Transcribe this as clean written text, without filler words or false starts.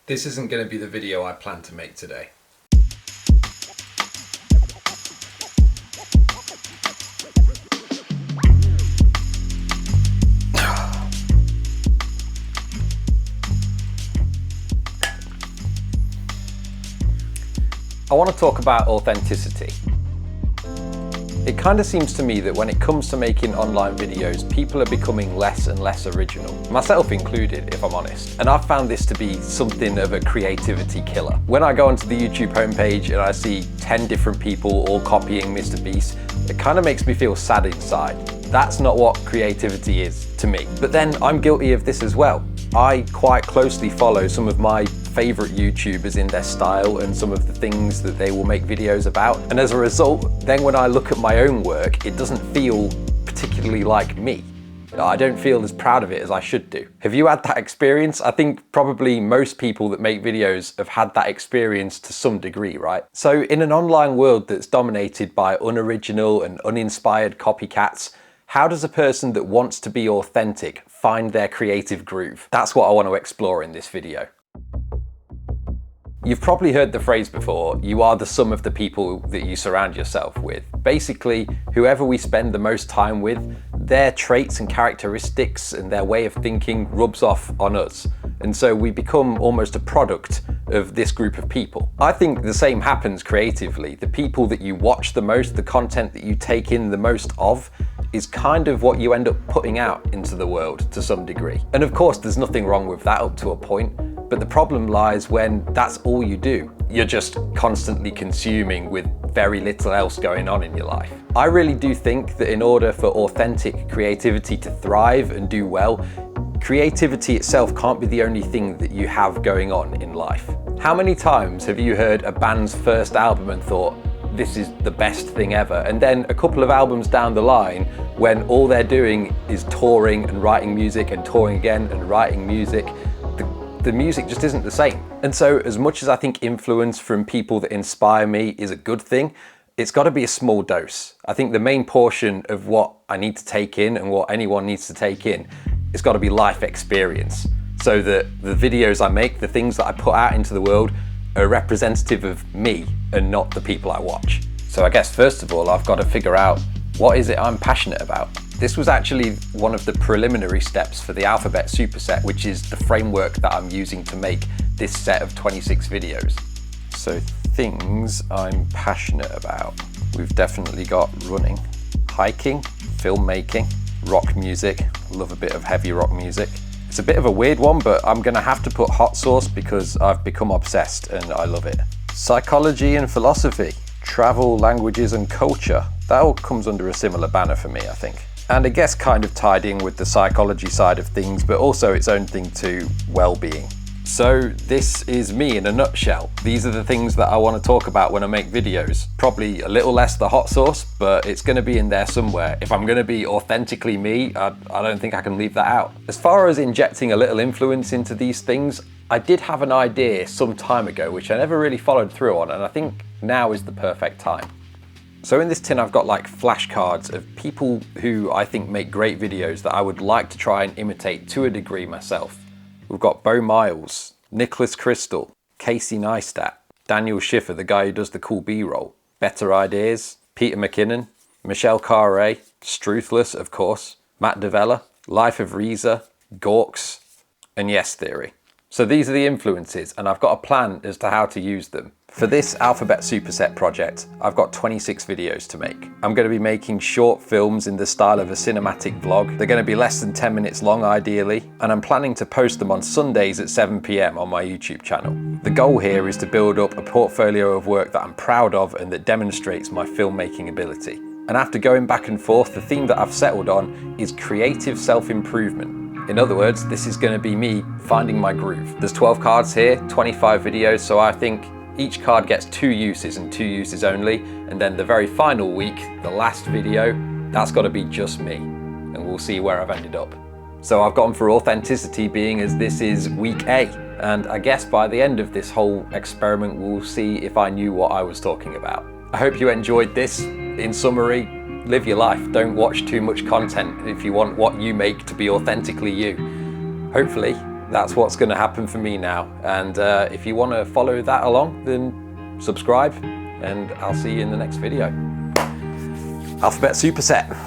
This isn't going to be the video I plan to make today. I want to talk about authenticity. It kind of seems to me that when it comes to making online videos, people are becoming less and less original, myself included, if I'm honest. And I've found this to be something of a creativity killer. When I go onto the YouTube homepage and I see 10 different people all copying Mr Beast, it kind of makes me feel sad inside. That's not what creativity is to me. But then I'm guilty of this as well. I quite closely follow some of my favorite YouTubers in their style and some of the things that they will make videos about. And as a result, then when I look at my own work, it doesn't feel particularly like me. I don't feel as proud of it as I should do. Have you had that experience? I think probably most people that make videos have had that experience to some degree, right? So in an online world that's dominated by unoriginal and uninspired copycats, how does a person that wants to be authentic find their creative groove? That's what I want to explore in this video. You've probably heard the phrase before, you are the sum of the people that you surround yourself with. Basically, whoever we spend the most time with, their traits and characteristics and their way of thinking rubs off on us. And so we become almost a product of this group of people. I think the same happens creatively. The people that you watch the most, the content that you take in the most of, is kind of what you end up putting out into the world to some degree. And of course, there's nothing wrong with that up to a point. But the problem lies when that's all you do. You're just constantly consuming with very little else going on in your life. I really do think that in order for authentic creativity to thrive and do well, creativity itself can't be the only thing that you have going on in life. How many times have you heard a band's first album and thought, this is the best thing ever? And then a couple of albums down the line, when all they're doing is touring and writing music and touring again and writing music, the music just isn't the same. And so as much as I think influence from people that inspire me is a good thing, it's got to be a small dose. I think the main portion of what I need to take in and what anyone needs to take in, it's got to be life experience. So that the videos I make, the things that I put out into the world, are representative of me and not the people I watch. So I guess first of all, I've got to figure out what is it I'm passionate about. This was actually one of the preliminary steps for the Alphabet Superset, which is the framework that I'm using to make this set of 26 videos. So things I'm passionate about. We've definitely got running, hiking, filmmaking, rock music. Love a bit of heavy rock music. It's a bit of a weird one, but I'm gonna have to put hot sauce because I've become obsessed and I love it. Psychology and philosophy, travel, languages and culture. That all comes under a similar banner for me, I think. And I guess kind of tied in with the psychology side of things, but also its own thing too, well-being. So this is me in a nutshell. These are the things that I want to talk about when I make videos. Probably a little less the hot sauce, but it's going to be in there somewhere. If I'm going to be authentically me, I don't think I can leave that out. As far as injecting a little influence into these things, I did have an idea some time ago, which I never really followed through on, and I think now is the perfect time. So in this tin I've got like flashcards of people who I think make great videos that I would like to try and imitate to a degree myself. We've got Bo Miles, Nicholas Crystal, Casey Neistat, Daniel Schiffer, the guy who does the cool B-roll, Better Ideas, Peter McKinnon, Michelle Carre, Struthless of course, Matt Devella, Life of Reza, Gorks, and Yes Theory. So these are the influences and I've got a plan as to how to use them. For this Alphabet Superset project, I've got 26 videos to make. I'm going to be making short films in the style of a cinematic vlog. They're going to be less than 10 minutes long ideally, and I'm planning to post them on Sundays at 7 PM on my YouTube channel. The goal here is to build up a portfolio of work that I'm proud of and that demonstrates my filmmaking ability. And after going back and forth, the theme that I've settled on is creative self-improvement. In other words, this is going to be me finding my groove. There's 12 cards here, 25 videos, so I think each card gets 2 uses and 2 uses only, and then the very final week, the last video, that's got to be just me, and we'll see where I've ended up. So I've gone for authenticity, being as this is week A, and I guess by the end of this whole experiment we'll see if I knew what I was talking about. I hope you enjoyed this. In summary, live your life, don't watch too much content if you want what you make to be authentically you. Hopefully That's what's going to happen for me now. And if you want to follow that along, then subscribe, and I'll see you in the next video. Alphabet Superset.